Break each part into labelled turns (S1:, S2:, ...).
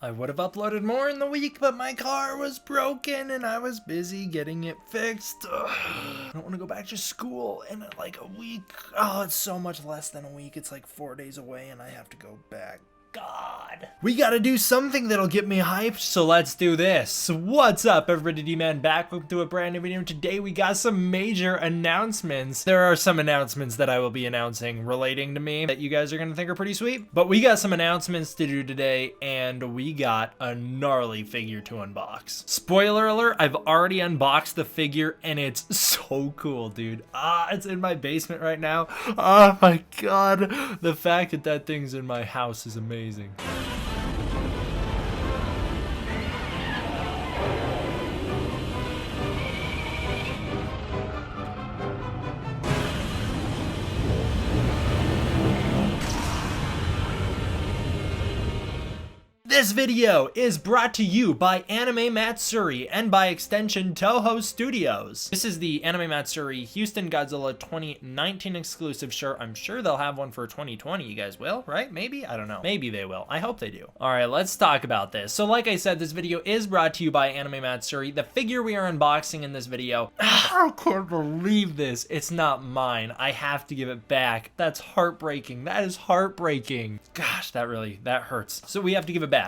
S1: I would have uploaded more in the week, but my car was broken and I was busy getting it fixed. Ugh. I don't want to go back to school in like a week. Oh, it's so much less than a week. It's like 4 days away and I have to go back. God. We gotta do something that'll get me hyped, so let's do this. What's up, everybody? D-Man back with a brand new video. Today we got some major announcements. There are some announcements that I will be announcing relating to me that you guys are gonna think are pretty sweet, but we got some announcements to do today, and we got a gnarly figure to unbox. Spoiler alert, I've already unboxed the figure, and it's so cool, dude. It's in my basement right now. Oh my god. The fact that that thing's in my house is amazing. This video is brought to you by Anime Matsuri and by extension Toho Studios. This is the Anime Matsuri Houston Godzilla 2019 exclusive shirt. I'm sure they'll have one for 2020. You guys will, right? Maybe? I don't know. Maybe they will. I hope they do. All right, let's talk about this. So like I said, this video is brought to you by Anime Matsuri. The figure we are unboxing in this video, I can't believe this. It's not mine. I have to give it back. That's heartbreaking. That is heartbreaking. Gosh, that hurts. So we have to give it back.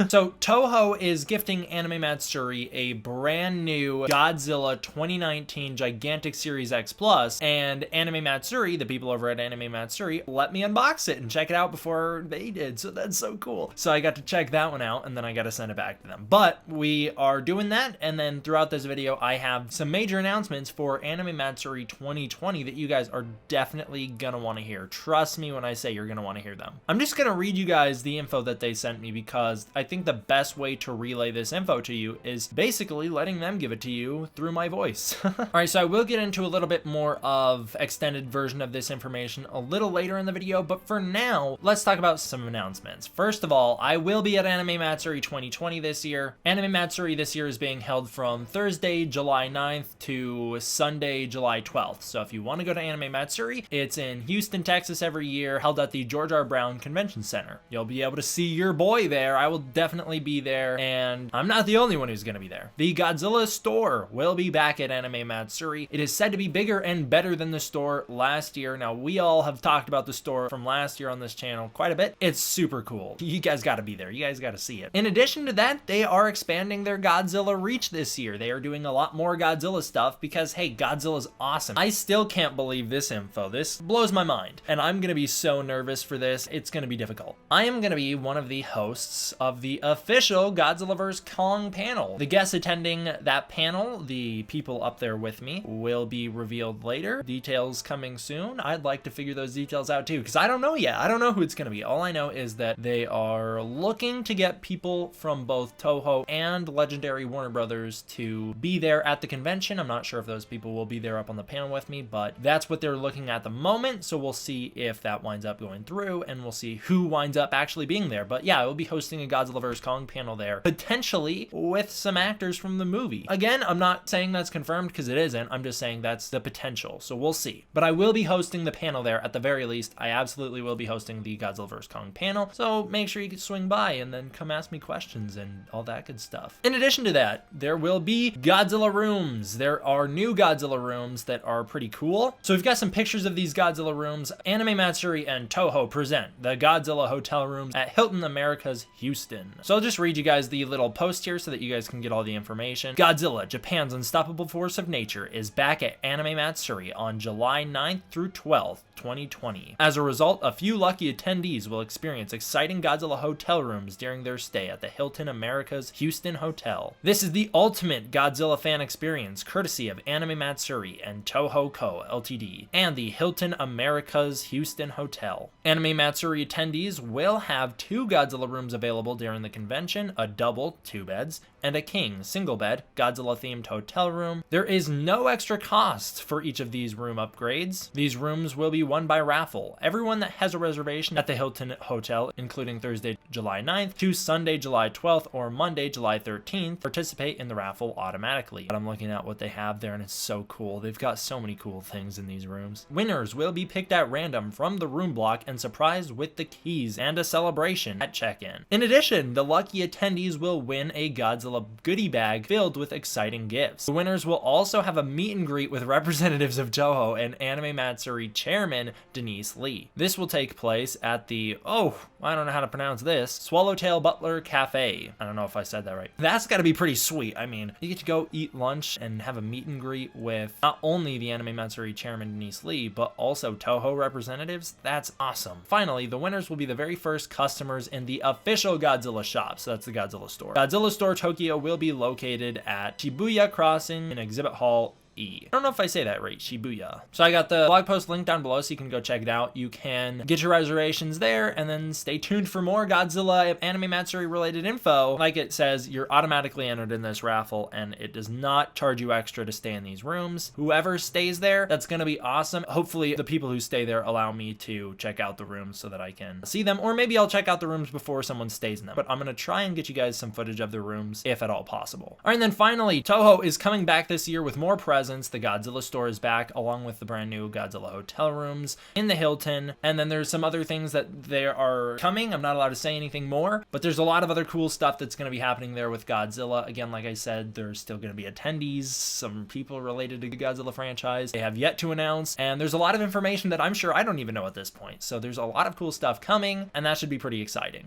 S1: So Toho is gifting Anime Matsuri a brand new Godzilla 2019 Gigantic Series X-Plus, and Anime Matsuri, the people over at Anime Matsuri, let me unbox it and check it out before they did, so that's so cool. So I got to check that one out, and then I got to send it back to them. But we are doing that, and then throughout this video, I have some major announcements for Anime Matsuri 2020 that you guys are definitely gonna want to hear. Trust me when I say you're gonna want to hear them. I'm just gonna read you guys the info that they sent me because I think the best way to relay this info to you is basically letting them give it to you through my voice. All right, so I will get into a little bit more of extended version of this information a little later in the video, but for now, let's talk about some announcements. First of all, I will be at Anime Matsuri 2020 this year. Anime Matsuri this year is being held from Thursday, July 9th to Sunday, July 12th. So if you want to go to Anime Matsuri, it's in Houston, Texas every year, held at the George R. Brown Convention Center. You'll be able to see your boy there. I will definitely be there, and I'm not the only one who's going to be there. The Godzilla store will be back at Anime Matsuri. It is said to be bigger and better than the store last year. Now, we all have talked about the store from last year on this channel quite a bit. It's super cool. You guys got to be there. You guys got to see it. In addition to that, they are expanding their Godzilla reach this year. They are doing a lot more Godzilla stuff because, hey, Godzilla's awesome. I still can't believe this info. This blows my mind, and I'm going to be so nervous for this. It's going to be difficult. I am going to be one of the hosts of the official Godzilla vs. Kong panel. The guests attending that panel, the people up there with me, will be revealed later. Details coming soon. I'd like to figure those details out too, because I don't know yet. I don't know who it's going to be. All I know is that they are looking to get people from both Toho and Legendary Warner Brothers to be there at the convention. I'm not sure if those people will be there up on the panel with me, but that's what they're looking at the moment. So we'll see if that winds up going through, and we'll see who winds up actually being there. But yeah, I will be hosting a Godzilla vs. Kong panel there, potentially with some actors from the movie. Again, I'm not saying that's confirmed because it isn't. I'm just saying that's the potential, so we'll see. But I will be hosting the panel there at the very least. I absolutely will be hosting the Godzilla vs. Kong panel, so make sure you can swing by and then come ask me questions and all that good stuff. In addition to that, there will be Godzilla rooms. There are new Godzilla rooms that are pretty cool. So we've got some pictures of these Godzilla rooms. Anime Matsuri and Toho present the Godzilla hotel rooms at Hilton Americas Houston. So I'll just read you guys the little post here so that you guys can get all the information. Godzilla, Japan's unstoppable force of nature, is back at Anime Matsuri on July 9th through 12th, 2020. As a result, a few lucky attendees will experience exciting Godzilla hotel rooms during their stay at the Hilton Americas Houston Hotel. This is the ultimate Godzilla fan experience, courtesy of Anime Matsuri and Toho Co. Ltd. and the Hilton Americas Houston Hotel. Anime Matsuri attendees will have 2 Godzilla rooms available during the convention, a double, 2 beds, and a king, single bed, Godzilla-themed hotel room. There is no extra cost for each of these room upgrades. These rooms will be won by raffle. Everyone that has a reservation at the Hilton Hotel, including Thursday, July 9th to Sunday, July 12th, or Monday, July 13th, participate in the raffle automatically. But I'm looking at what they have there, and it's so cool. They've got so many cool things in these rooms. Winners will be picked at random from the room block and surprised with the keys and a celebration at check-in. In addition, the lucky attendees will win a Godzilla goodie bag filled with exciting gifts. The winners will also have a meet and greet with representatives of Toho and Anime Matsuri chairman Denise Lee. This will take place at the, I don't know how to pronounce this, Swallowtail Butler Cafe. I don't know if I said that right. That's gotta be pretty sweet. I mean, you get to go eat lunch and have a meet and greet with not only the Anime Matsuri chairman Denise Lee, but also Toho representatives. That's awesome. Finally, the winners will be the very first customers in the official Godzilla shop. So that's the Godzilla store. Godzilla Store Tokyo will be located at Shibuya Crossing in Exhibit Hall E. I don't know if I say that right, Shibuya. So I got the blog post linked down below so you can go check it out. You can get your reservations there and then stay tuned for more Godzilla Anime Matsuri related info. Like it says, you're automatically entered in this raffle and it does not charge you extra to stay in these rooms. Whoever stays there, that's going to be awesome. Hopefully the people who stay there allow me to check out the rooms so that I can see them, or maybe I'll check out the rooms before someone stays in them. But I'm going to try and get you guys some footage of the rooms if at all possible. All right, and then finally, Toho is coming back this year with more presents. The Godzilla store is back along with the brand new Godzilla hotel rooms in the Hilton. And then there's some other things that they are coming. I'm not allowed to say anything more, but there's a lot of other cool stuff that's going to be happening there with Godzilla. Again, like I said, there's still going to be attendees, some people related to the Godzilla franchise they have yet to announce. And there's a lot of information that I'm sure I don't even know at this point. So there's a lot of cool stuff coming and that should be pretty exciting.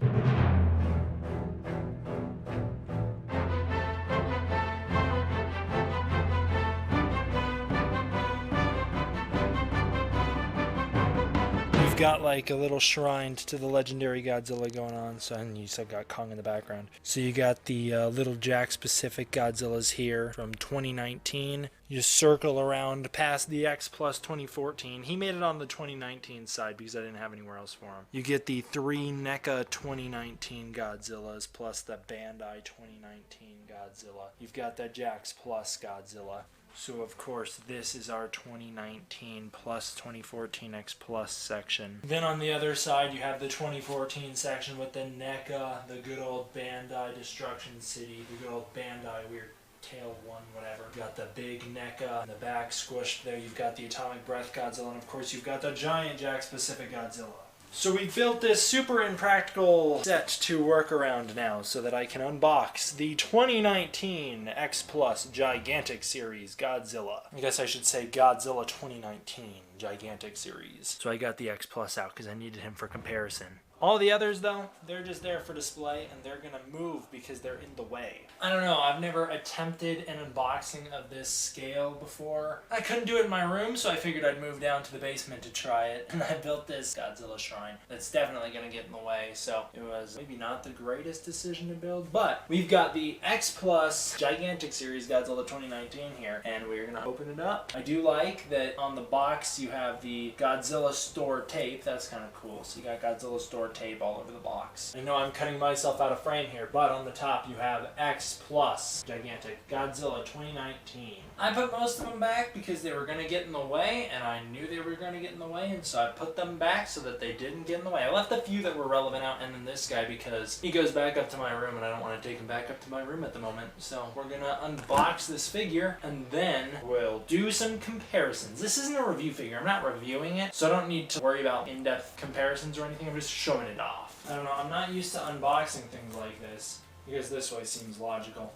S1: Got like a little shrine to the legendary Godzilla going on, so, and you said got Kong in the background. So you got the little Jack-specific Godzillas here from 2019. You just circle around past the X-Plus 2014. He made it on the 2019 side because I didn't have anywhere else for him. You get the 3 NECA 2019 Godzillas plus the Bandai 2019 Godzilla. You've got that Jack's Plus Godzilla. So of course this is our 2019 plus 2014 X Plus section. Then on the other side you have the 2014 section with the NECA, the good old Bandai Destruction City, the good old Bandai Weird Tail 1, whatever. You got the big NECA in the back squished there. You've got the Atomic Breath Godzilla, and of course you've got the giant Jack-specific Godzilla. So we built this super impractical set to work around now so that I can unbox the 2019 X-Plus Gigantic Series Godzilla. I guess I should say Godzilla 2019 Gigantic Series. So I got the X-Plus out because I needed him for comparison. All the others, though, they're just there for display, and they're gonna move because they're in the way. I don't know, I've never attempted an unboxing of this scale before. I couldn't do it in my room, so I figured I'd move down to the basement to try it. And I built this Godzilla shrine that's definitely gonna get in the way, so it was maybe not the greatest decision to build. But we've got the X-Plus Gigantic Series Godzilla 2019 here, and we're gonna open it up. I do like that on the box you have the Godzilla Store tape. That's kind of cool. So you got Godzilla Store tape all over the box. I know I'm cutting myself out of frame here, but on the top you have X-Plus Gigantic Godzilla 2019. I put most of them back because they were going to get in the way, and I knew they were going to get in the way, and so I put them back so that they didn't get in the way. I left a few that were relevant out, and then this guy because he goes back up to my room, and I don't want to take him back up to my room at the moment. So we're going to unbox this figure, and then we'll do some comparisons. This isn't a review figure. I'm not reviewing it, so I don't need to worry about in-depth comparisons or anything. I'm just showing it off. I don't know. I'm not used to unboxing things like this because this way seems logical.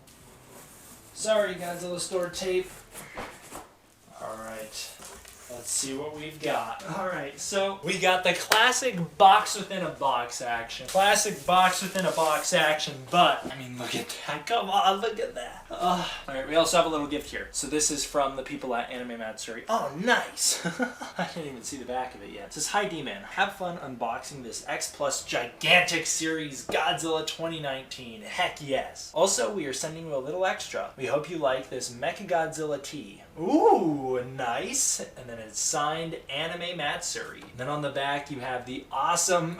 S1: Sorry, Godzilla Store tape. Alright, let's see what we've got. Alright, so we got the classic box within a box action. Classic box within a box action, but, I mean, look at that. Come on, look at that. Alright, we also have a little gift here. So this is from the people at Anime Matsuri. Oh, nice. I didn't even see the back of it yet. It says, "Hi D-Man, have fun unboxing this X-Plus Gigantic Series Godzilla 2019. Heck yes. Also, we are sending you a little extra. We hope you like this Mechagodzilla tee." Ooh, nice. And then it's signed Anime Matsuri. Then on the back you have the awesome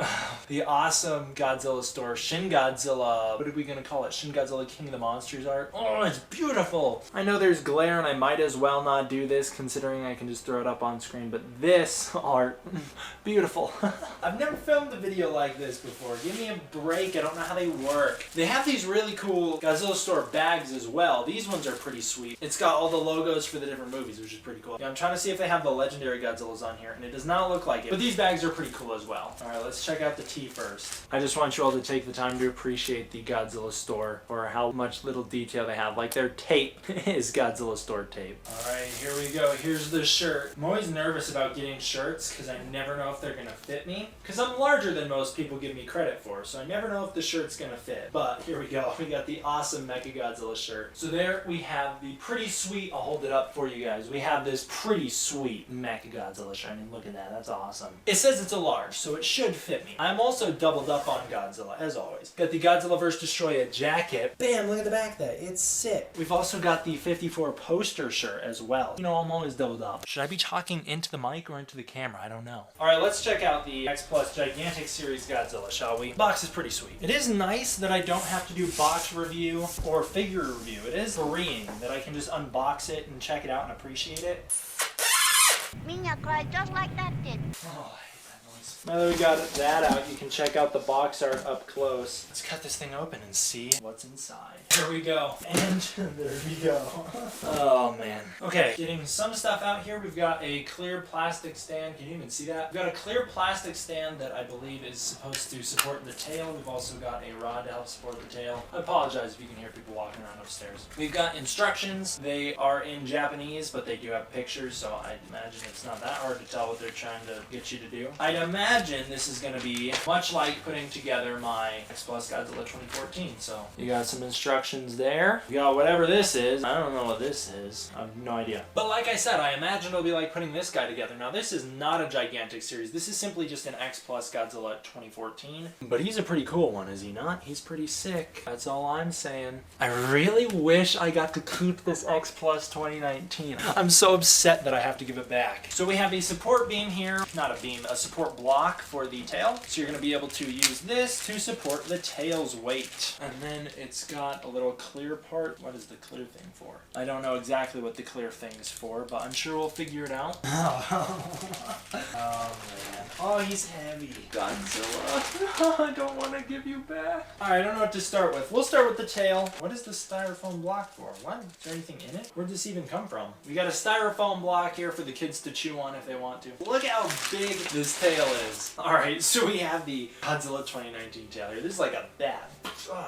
S1: Godzilla store, Shin Godzilla. What are we gonna call it? Shin Godzilla King of the Monsters art. Oh, it's beautiful. I know there's glare and I might as well not do this considering I can just throw it up on screen, but this art, beautiful. I've never filmed a video like this before. Give me a break. I don't know how they work. They have these really cool Godzilla store bags as well. These ones are pretty sweet. It's got all the logos for the different movies, which is pretty cool. Yeah, I'm trying to see if they have the the legendary Godzillas on here, and it does not look like it. But these bags are pretty cool as well. All right, let's check out the tea first. I just want you all to take the time to appreciate the Godzilla store for how much little detail they have. Like their tape is Godzilla store tape. All right, here we go. Here's the shirt. I'm always nervous about getting shirts because I never know if they're gonna fit me. Because I'm larger than most people give me credit for, so I never know if the shirt's gonna fit. But here we go. We got the awesome Mechagodzilla shirt. So there we have the pretty sweet, I'll hold it up for you guys. We have this pretty sweet Mechagodzilla shirt. I mean, look at that. That's awesome. It says it's a large, so it should fit me. I'm also doubled up on Godzilla, as always. Got the Godzilla vs. Destroya jacket. Bam, look at the back of that. It's sick. We've also got the 54 poster shirt as well. You know, I'm always doubled up. Should I be talking into the mic or into the camera? I don't know. All right, let's check out the X-Plus Gigantic Series Godzilla, shall we? Box is pretty sweet. It is nice that I don't have to do box review or figure review. It is freeing that I can just unbox it and check it out and appreciate it.
S2: Mina cried just like that did.
S1: Oh, I hate that noise. Now that we got that out, you can check out the box art up close. Let's cut this thing open and see what's inside. Here we go. And there we go. Oh man. Okay, getting some stuff out here. We've got a clear plastic stand. Can you even see that? We've got a clear plastic stand that I believe is supposed to support the tail. We've also got a rod to help support the tail. I apologize if you can hear people walking around upstairs. We've got instructions. They are in Japanese, but they do have pictures, so I imagine it's not that hard to tell what they're trying to get you to do. I'd imagine this is going to be much like putting together my X-Plus Godzilla 2014. So you got some instructions there. You got whatever this is. I don't know what this is. I have no idea. But like I said, I imagine it'll be like putting this guy together. Now this is not a gigantic series. This is simply just an X-Plus Godzilla 2014. But he's a pretty cool one, is he not? He's pretty sick. That's all I'm saying. I really wish I got to keep this X-Plus 2019. I'm so upset that I have to give it back. So we have a support beam here. Not a beam, a support block for the tail. So you're going to be able to use this to support the tail's weight. And then it's got a little clear part. What is the clear thing for? I don't know exactly what the clear thing is for, but I'm sure we'll figure it out. Oh man. Oh, he's heavy. Godzilla. I don't want to give you back. Alright, I don't know what to start with. We'll start with the tail. What is the styrofoam block for? What? Is there anything in it? Where'd this even come from? We got a styrofoam block here for the kids to chew on if they want to. Look how big this tail is. Alright, so we have the Godzilla 2019 tail here. This is like a bat.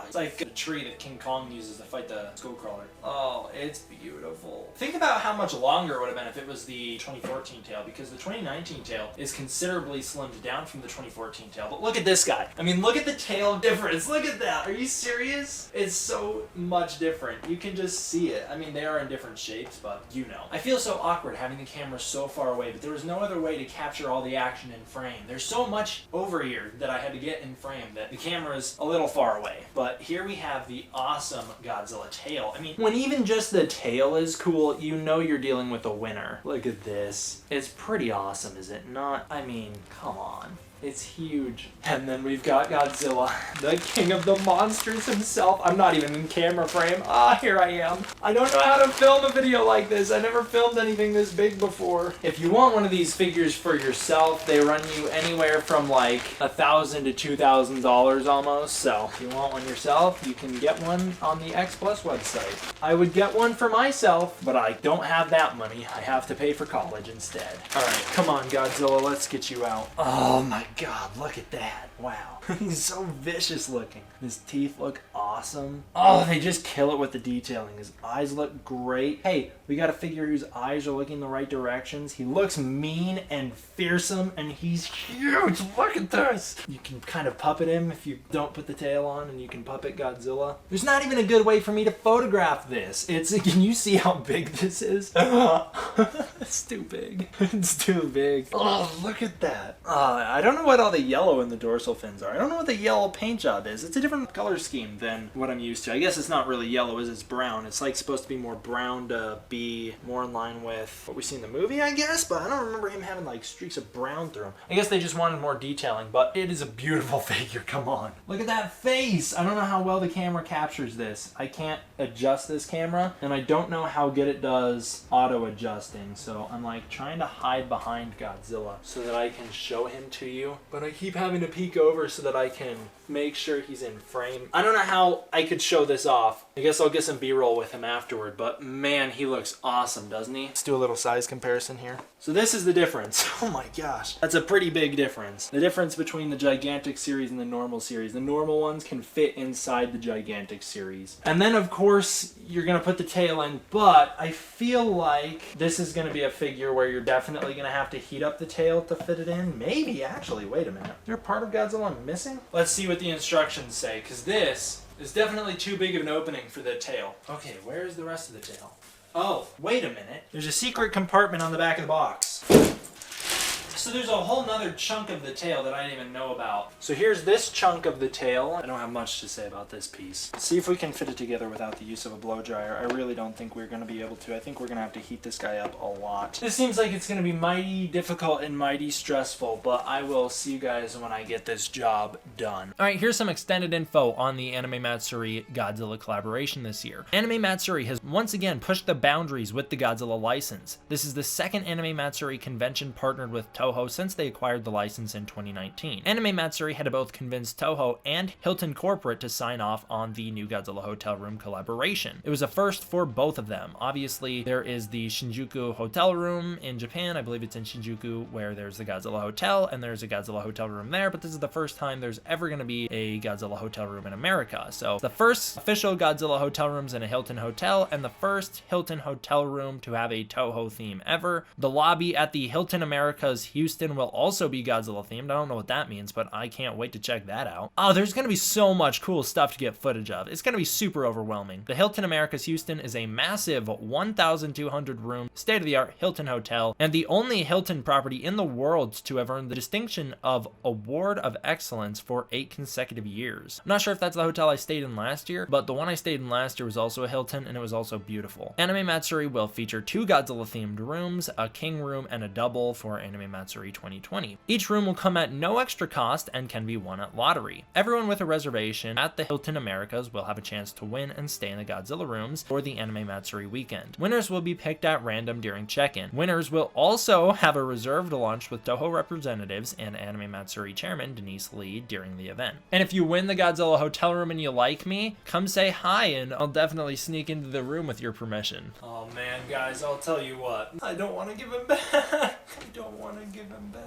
S1: It's like a tree that King Kong uses to fight the skullcrawler. Oh, it's beautiful. Think about how much longer it would have been if it was the 2014 tail, because the 2019 tail is considerably slimmed down from the 2014 tail. But look at this guy. I mean, look at the tail difference. Look at that. Are you serious? It's so much different. You can just see it. I mean, they are in different shapes, but you know. I feel so awkward having the camera so far away, but there was no other way to capture all the action in frame. There's so much over here that I had to get in frame that the camera's a little far away. But here we have the awesome Godzilla tail. I mean, when even just the tail is cool, you know you're dealing with a winner. Look at this. It's pretty awesome, is it not? I mean, come on. It's huge. And then we've got Godzilla, the king of the monsters himself. I'm not even in camera frame. Ah, here I am. I don't know how to film a video like this. I never filmed anything this big before. If you want one of these figures for yourself, they run you anywhere from like $1,000 to $2,000 almost. So if you want one yourself, you can get one on the X-Plus website. I would get one for myself, but I don't have that money. I have to pay for college instead. All right, come on, Godzilla, let's get you out. Oh my God, look at that. Wow. He's so vicious looking. His teeth look awesome. Oh, they just kill it with the detailing. His eyes look great. Hey, we got a figure whose eyes are looking the right directions. He looks mean and fearsome, and he's huge. Look at this. You can kind of puppet him if you don't put the tail on, and you can puppet Godzilla. There's not even a good way for me to photograph this. Can you see how big this is? It's too big. It's too big. Oh, look at that. I don't know what all the yellow in the dorsal fins are. I don't know what the yellow paint job is. It's a different color scheme than what I'm used to. I guess it's not really yellow, it's brown. It's like supposed to be more brown to be more in line with what we see in the movie, I guess, but I don't remember him having like streaks of brown through him. I guess they just wanted more detailing, but it is a beautiful figure. Come on. Look at that face. I don't know how well the camera captures this. I can't adjust this this camera, and I don't know how good it does auto adjusting, so I'm like trying to hide behind Godzilla so that I can show him to you, but I keep having to peek over so that I can make sure he's in frame. I don't know how I could show this off. I guess I'll get some B-roll with him afterward, but man, he looks awesome, doesn't he? Let's do a little size comparison here. So this is the difference. Oh my gosh. That's a pretty big difference. The difference between the gigantic series and the normal series. The normal ones can fit inside the gigantic series. And then of course, you're gonna put the tail in, but I feel like this is gonna be a figure where you're definitely gonna have to heat up the tail to fit it in. Maybe, actually, wait a minute. Is there a part of Godzilla I'm missing? Let's see what the instructions say, because this is definitely too big of an opening for the tail. Okay, where is the rest of the tail? Oh, wait a minute. There's a secret compartment on the back of the box. So there's a whole nother chunk of the tail that I didn't even know about. So here's this chunk of the tail. I don't have much to say about this piece. Let's see if we can fit it together without the use of a blow dryer. I really don't think we're going to be able to. I think we're going to have to heat this guy up a lot. This seems like it's going to be mighty difficult and mighty stressful, but I will see you guys when I get this job done. All right, here's some extended info on the Anime Matsuri Godzilla collaboration this year. Anime Matsuri has once again pushed the boundaries with the Godzilla license. This is the second Anime Matsuri convention partnered with Toho since they acquired the license in 2019. Anime Matsuri had to both convince Toho and Hilton Corporate to sign off on the new Godzilla hotel room collaboration. It was a first for both of them. Obviously, there is the Shinjuku hotel room in Japan. I believe it's in Shinjuku where there's the Godzilla hotel and there's a Godzilla hotel room there, but this is the first time there's ever going to be a Godzilla hotel room in America. So the first official Godzilla hotel room's in a Hilton hotel and the first Hilton hotel room to have a Toho theme ever. The lobby at the Hilton Americas Houston will also be Godzilla themed. I don't know what that means, but I can't wait to check that out. Oh, there's going to be so much cool stuff to get footage of. It's going to be super overwhelming. The Hilton Americas Houston is a massive 1,200 room state-of-the-art Hilton hotel and the only Hilton property in the world to have earned the distinction of Award of Excellence for 8 consecutive years. I'm not sure if that's the hotel I stayed in last year, but the one I stayed in last year was also a Hilton and it was also beautiful. Anime Matsuri will feature 2 Godzilla themed rooms, a king room and a double for Anime Matsuri 2020. Each room will come at no extra cost and can be won at lottery. Everyone with a reservation at the Hilton Americas will have a chance to win and stay in the Godzilla rooms for the Anime Matsuri weekend. Winners will be picked at random during check-in. Winners will also have a reserved lunch with Toho representatives and Anime Matsuri chairman Denise Lee during the event. And if you win the Godzilla hotel room and you like me, come say hi and I'll definitely sneak into the room with your permission. Oh man, guys, I'll tell you what. I don't want to give him back. I don't want to give him back.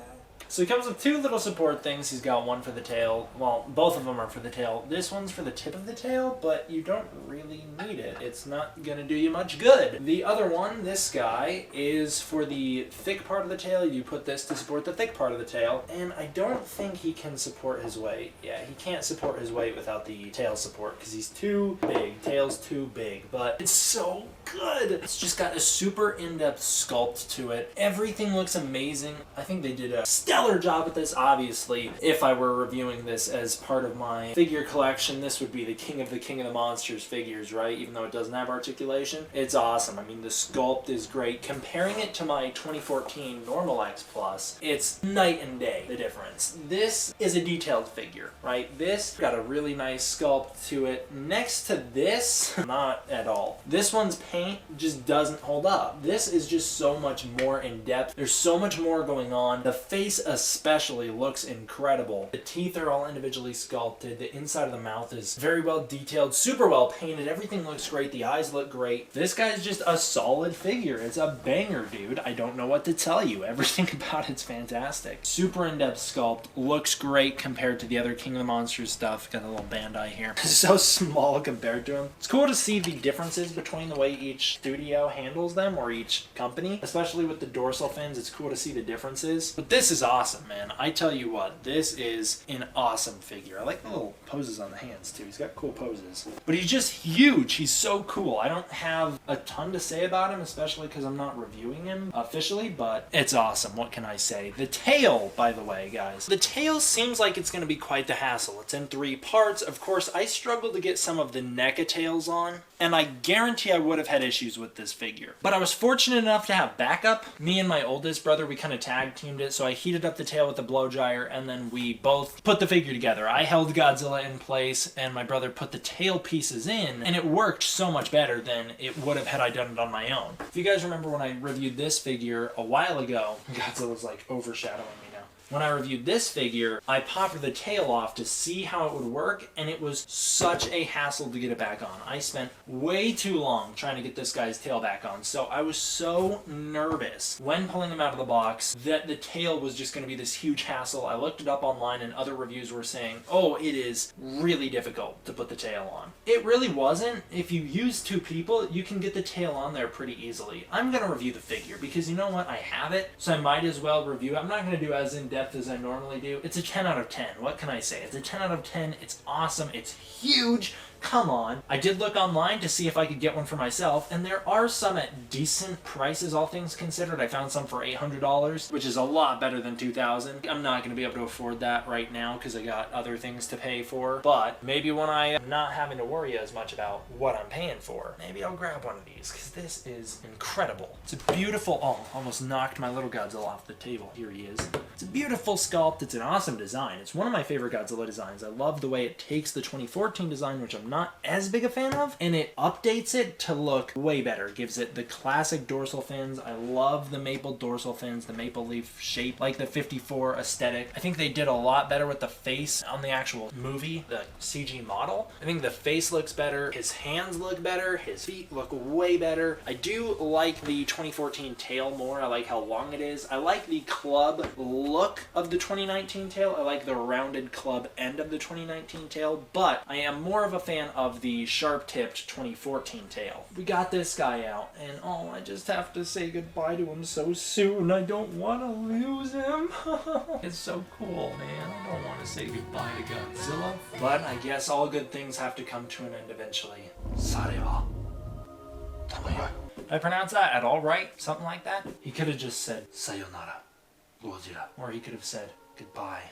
S1: So he comes with 2 little support things. He's got one for the tail. Well, both of them are for the tail. This one's for the tip of the tail, but you don't really need it. It's not going to do you much good. The other one, this guy, is for the thick part of the tail. You put this to support the thick part of the tail, and I don't think he can support his weight. Yeah, he can't support his weight without the tail support because he's too big. Tail's too big, but it's so good. It's just got a super in-depth sculpt to it. Everything looks amazing. I think they did a stellar job at this. Obviously, if I were reviewing this as part of my figure collection, this would be the King of the Monsters figures, right? Even though it doesn't have articulation. It's awesome. I mean, the sculpt is great. Comparing it to my 2014 normal X-Plus, it's night and day, the difference. This is a detailed figure, right? This got a really nice sculpt to it. Next to this, not at all. This one's paint just doesn't hold up. This is just so much more in depth. There's so much more going on. The face especially looks incredible. The teeth are all individually sculpted. The inside of the mouth is very well detailed, super well painted. Everything looks great. The eyes look great. This guy's just a solid figure. It's a banger, dude. I don't know what to tell you. Everything about it's fantastic. Super in-depth sculpt. Looks great compared to the other King of the Monsters stuff. Got a little Bandai here. So small compared to him. It's cool to see the differences between the way each studio handles them or each company, especially with the dorsal fins. It's cool to see the differences. But this is awesome, man. I tell you what, this is an awesome figure. I like the little poses on the hands too. He's got cool poses. But he's just huge. He's so cool. I don't have a ton to say about him, especially because I'm not reviewing him officially, but it's awesome. What can I say? The tail, by the way, guys. The tail seems like it's going to be quite the hassle. It's in 3 parts. Of course, I struggled to get some of the NECA tails on, and I guarantee I would have had issues with this figure. But I was fortunate enough to have backup. Me and my oldest brother, we kind of tag teamed it. So I heated up the tail with the blow dryer, and then we both put the figure together. I held Godzilla in place, and my brother put the tail pieces in, and it worked so much better than it would have had I done it on my own. If you guys remember when I reviewed this figure a while ago, Godzilla's like overshadowing me now. When I reviewed this figure, I popped the tail off to see how it would work, and it was such a hassle to get it back on. I spent way too long trying to get this guy's tail back on, so I was so nervous when pulling him out of the box that the tail was just going to be this huge hassle. I looked it up online, and other reviews were saying, oh, it is really difficult to put the tail on. It really wasn't. If you use two people, you can get the tail on there pretty easily. I'm going to review the figure because you know what? I have it, so I might as well review it. I'm not going to do as in-depth as I normally do. It's a 10 out of 10. What can I say? It's a 10 out of 10. It's awesome. It's huge. Come on. I did look online to see if I could get one for myself, and there are some at decent prices, all things considered. I found some for $800, which is a lot better than $2,000. I'm not going to be able to afford that right now because I got other things to pay for, but maybe when I am not having to worry as much about what I'm paying for, maybe I'll grab one of these because this is incredible. It's a beautiful, oh, almost knocked my little Godzilla off the table. Here he is. It's a beautiful sculpt. It's an awesome design. It's one of my favorite Godzilla designs. I love the way it takes the 2014 design, which I'm not as big a fan of, and it updates it to look way better. Gives it the classic dorsal fins. I love the maple dorsal fins, the maple leaf shape, like the 54 aesthetic. I think they did a lot better with the face on the actual movie, the CG model. I think the face looks better, his hands look better, his feet look way better. I do like the 2014 tail more. I like how long it is. I like the club look of the 2019 tail. I like the rounded club end of the 2019 tail, but I am more of a fan of the sharp-tipped 2014 tail. We got this guy out, and oh, I just have to say goodbye to him so soon. I don't want to lose him. It's so cool, man. I don't want to say goodbye to Godzilla, but I guess all good things have to come to an end eventually. Sarewa. Did I pronounce that at all right? Something like that? He could have just said sayonara, Godzilla, or he could have said goodbye,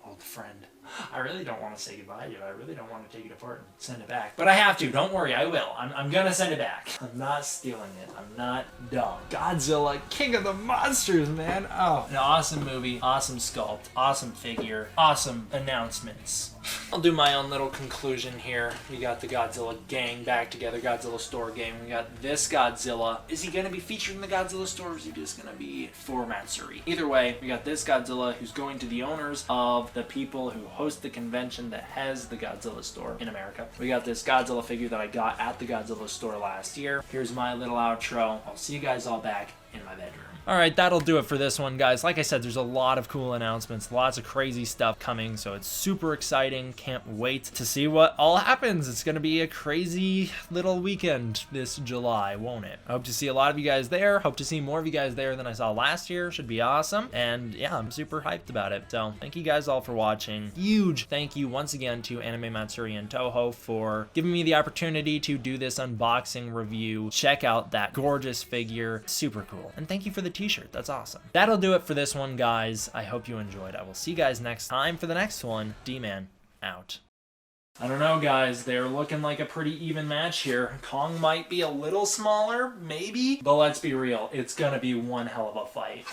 S1: old friend. I really don't want to say goodbye to you. I really don't want to take it apart and send it back. But I have to. Don't worry. I will. I'm going to send it back. I'm not stealing it. I'm not dumb. Godzilla, king of the monsters, man. Oh, an awesome movie. Awesome sculpt. Awesome figure. Awesome announcements. I'll do my own little conclusion here. We got the Godzilla gang back together. Godzilla store gang. We got this Godzilla. Is he going to be featured in the Godzilla store, or is he just going to be for Matsuri? Either way, we got this Godzilla who's going to the owners of the people who host the convention that has the Godzilla store in America. We got this Godzilla figure that I got at the Godzilla store last year. Here's my little outro. I'll see you guys all back in my bedroom. Alright, that'll do it for this one, guys. Like I said, there's a lot of cool announcements, lots of crazy stuff coming, so it's super exciting. Can't wait to see what all happens. It's going to be a crazy little weekend this July, won't it? I hope to see a lot of you guys there. Hope to see more of you guys there than I saw last year. Should be awesome. And yeah, I'm super hyped about it. So thank you guys all for watching. Huge thank you once again to Anime Matsuri and Toho for giving me the opportunity to do this unboxing review. Check out that gorgeous figure. Super cool. And thank you for the t-shirt. That's awesome. That'll do it for this one, guys. I hope you enjoyed. I will see you guys next time for the next one. D-Man out. I don't know, guys. They're looking like a pretty even match here. Kong might be a little smaller, maybe, but let's be real. It's gonna be one hell of a fight.